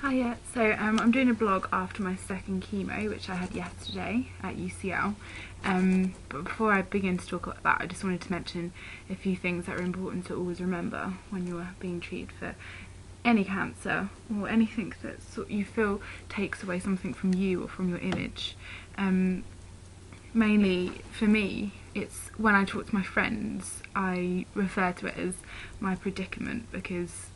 Hiya, so I'm doing a vlog after my second chemo, which I had yesterday at UCL. But before I begin to talk about that, I just wanted to mention a few things that are important to always remember when you're being treated for any cancer or anything that you feel takes away something from you or from your image. Mainly for me, it's when I talk to my friends, I refer to it as my predicament because,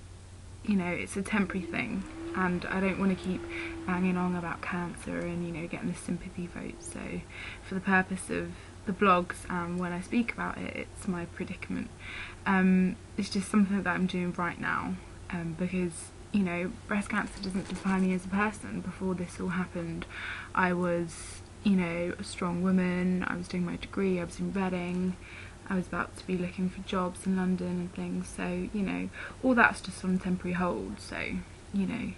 you know, it's a temporary thing. And I don't want to keep banging on about cancer and, you know, getting the sympathy vote. So for the purpose of the blogs and when I speak about it, it's my predicament. It's just something that I'm doing right now because, you know, breast cancer doesn't define me as a person. Before this all happened, I was, you know, a strong woman. I was doing my degree, I was in Reading, I was about to be looking for jobs in London and things. So, you know, all that's just on temporary hold. So, you know,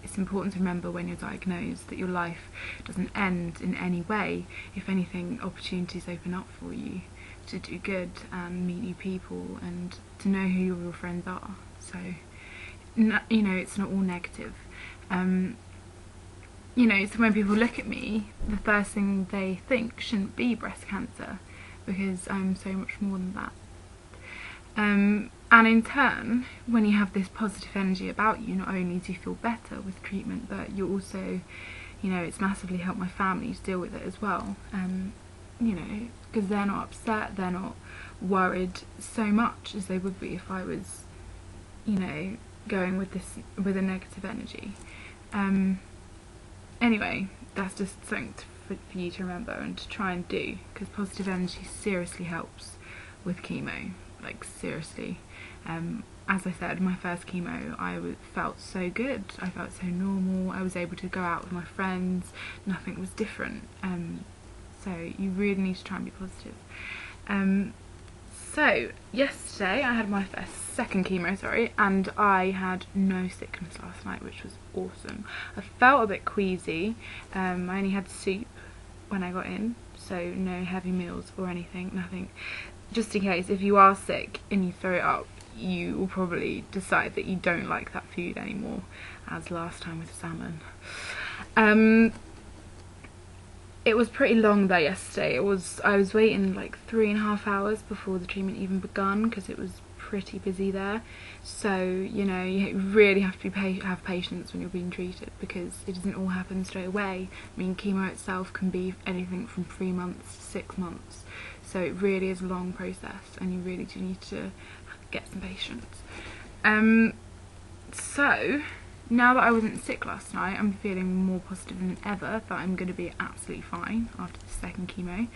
it's important to remember when you're diagnosed that your life doesn't end in any way. If anything, opportunities open up for you to do good and meet new people and to know who your real friends are. So, you know, it's not all negative. You know, so when people look at me, the first thing they think shouldn't be breast cancer because I'm so much more than that. And in turn, when you have this positive energy about you, not only do you feel better with treatment, but you also, you know, it's massively helped my family to deal with it as well. You know, because they're not upset, they're not worried so much as they would be if I was, you know, going with a negative energy. Anyway, that's just something for you to remember and to try and do, because positive energy seriously helps with chemo. Like, seriously. As I said, my first chemo, I felt so good. I felt so normal. I was able to go out with my friends. Nothing was different. So you really need to try and be positive. So yesterday I had my second chemo, and I had no sickness last night, which was awesome. I felt a bit queasy. I only had soup when I got in, so no heavy meals or anything, nothing. Just in case, if you are sick and you throw it up, you will probably decide that you don't like that food anymore, as last time with salmon. It was pretty long there yesterday. I was waiting like 3.5 hours before the treatment even begun because it was pretty busy there. So, you know, you really have to have patience when you're being treated because it doesn't all happen straight away. I mean, chemo itself can be anything from 3 months to 6 months. So it really is a long process and you really do need to get some patience. So, now that I wasn't sick last night, I'm feeling more positive than ever that I'm going to be absolutely fine after the second chemo.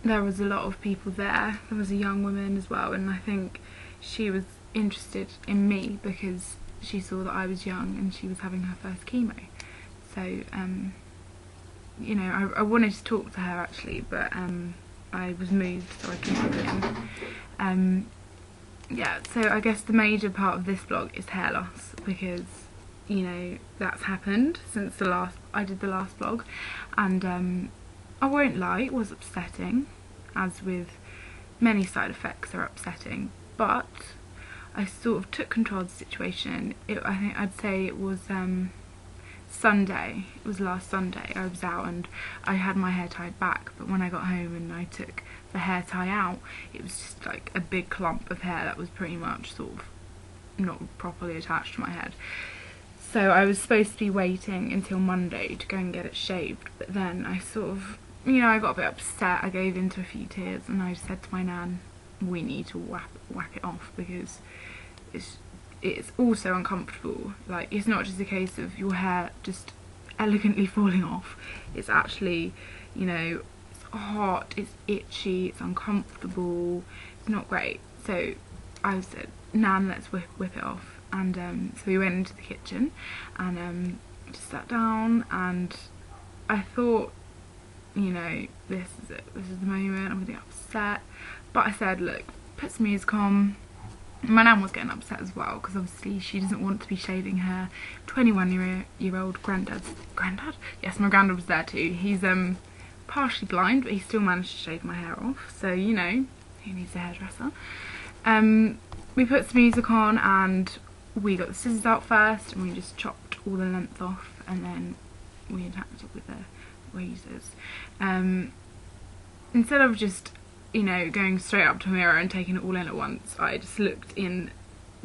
There was a lot of people there. There was a young woman as well, and I think she was interested in me because she saw that I was young and she was having her first chemo. So, you know, I wanted to talk to her actually, but I was moved, so I couldn't begin. Yeah, so I guess the major part of this vlog is hair loss because, you know, that's happened since I did the last vlog, and I won't lie, it was upsetting, as with many side effects are upsetting, but I sort of took control of the situation. I think I'd say it was Sunday, it was last Sunday, I was out and I had my hair tied back, but when I got home and I took the hair tie out, it was just like a big clump of hair that was pretty much sort of not properly attached to my head. So I was supposed to be waiting until Monday to go and get it shaved, but then I sort of, you know, I got a bit upset, I gave into a few tears and I said to my nan, we need to whack it off because it's also uncomfortable. Like, it's not just a case of your hair just elegantly falling off, it's actually, you know, it's hot, it's itchy, it's uncomfortable, it's not great. So I said, nan, let's whip it off. And so we went into the kitchen and just sat down, and I thought, you know, this is it, this is the moment, I'm gonna get upset. But I said, look, put some music on. My nan was getting upset as well because obviously she doesn't want to be shaving her 21-year-old granddad. Yes, my granddad was there too. He's partially blind, but he still managed to shave my hair off, so, you know, he needs a hairdresser. We put some music on and we got the scissors out first and we just chopped all the length off, and then we attacked it with the razors. Instead of just, you know, going straight up to a mirror and taking it all in at once, I just looked in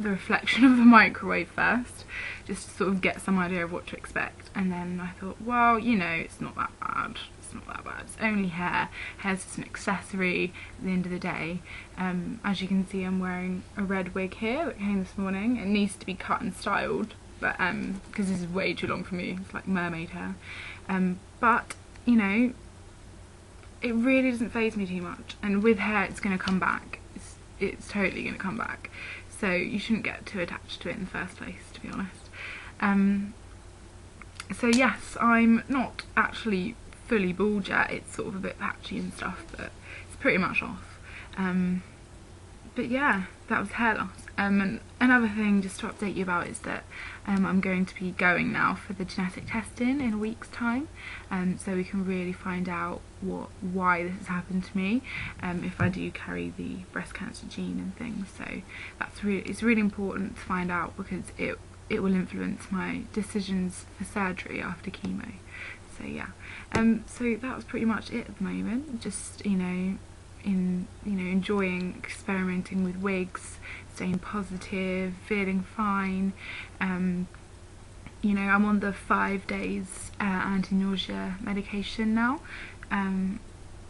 the reflection of the microwave first, just to sort of get some idea of what to expect. And then I thought, well, you know, it's not that bad. It's not that bad. It's only hair. Hair's just an accessory at the end of the day. As you can see, I'm wearing a red wig here that came this morning. It needs to be cut and styled, but because this is way too long for me. It's like mermaid hair. But, you know, it really doesn't faze me too much. And with hair, it's going to come back. It's totally going to come back. So you shouldn't get too attached to it in the first place, to be honest. So yes, I'm not actually fully bald yet. It's sort of a bit patchy and stuff, but it's pretty much off. But yeah, that was hair loss. And another thing just to update you about is that I'm going to be going now for the genetic testing in a week's time, so we can really find out why this has happened to me, if I do carry the breast cancer gene and things. So it's really important to find out, because it will influence my decisions for surgery after chemo. So yeah, so that was pretty much it at the moment. Just, you know, enjoying experimenting with wigs, staying positive, feeling fine. You know, I'm on the 5 days anti-nausea medication now,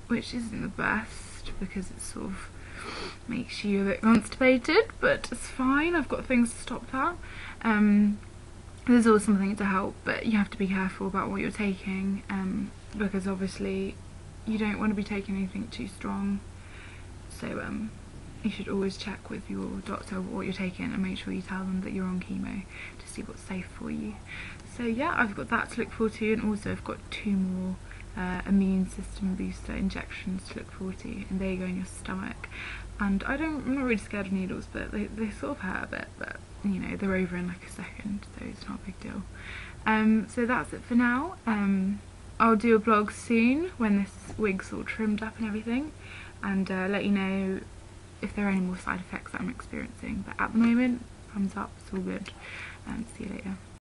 which isn't the best because it sort of makes you a bit constipated, but it's fine. I've got things to stop that. There's always something to help, but you have to be careful about what you're taking, because obviously you don't want to be taking anything too strong. So you should always check with your doctor what you're taking and make sure you tell them that you're on chemo to see what's safe for you. So yeah, I've got that to look forward to, and also I've got 2 more immune system booster injections to look forward to, and they go in your stomach. And I'm not really scared of needles, but they sort of hurt a bit, but you know, they're over in like a second, so it's not a big deal. So that's it for now. I'll do a vlog soon when this wig's all trimmed up and everything, and let you know if there are any more side effects that I'm experiencing. But at the moment, thumbs up, it's all good. See you later.